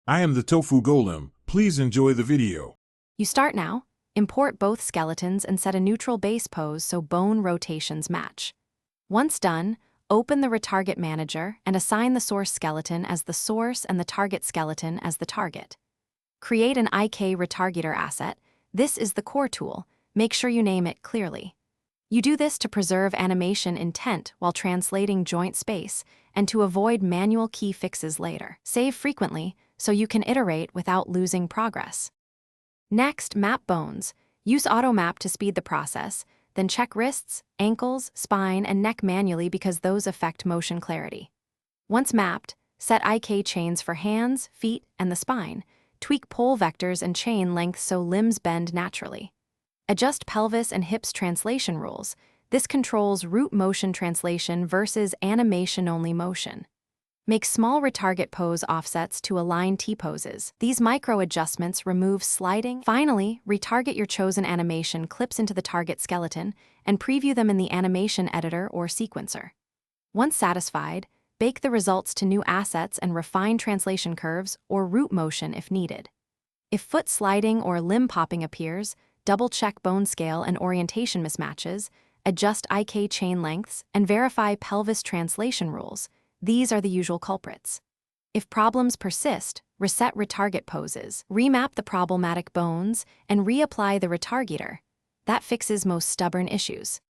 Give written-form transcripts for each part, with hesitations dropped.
I am the tofu golem. Please enjoy the video. You start now, import both skeletons and set a neutral base pose so bone rotations match. Once done, open the Retarget Manager and assign the source skeleton as the source and the target skeleton as the target. Create an IK Retargeter asset. This is the core tool. Make sure you name it clearly. You do this to preserve animation intent while translating joint space and to avoid manual key fixes later. Save frequently so you can iterate without losing progress. Next, map bones. Use AutoMap to speed the process, then check wrists, ankles, spine, and neck manually because those affect motion clarity. Once mapped, set IK chains for hands, feet, and the spine. Tweak pole vectors and chain lengths so limbs bend naturally. Adjust pelvis and hips translation rules. This controls root motion translation versus animation-only motion. Make small retarget pose offsets to align T-poses. These micro-adjustments remove sliding. Finally, retarget your chosen animation clips into the target skeleton and preview them in the animation editor or sequencer. Once satisfied, bake the results to new assets and refine translation curves or root motion if needed. If foot sliding or limb popping appears, double-check bone scale and orientation mismatches, adjust IK chain lengths, and verify pelvis translation rules. These are the usual culprits. If problems persist, reset retarget poses, remap the problematic bones, and reapply the retargeter. That fixes most stubborn issues.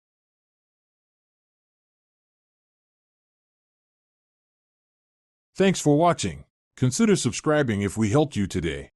Thanks for watching. Consider subscribing if we helped you today.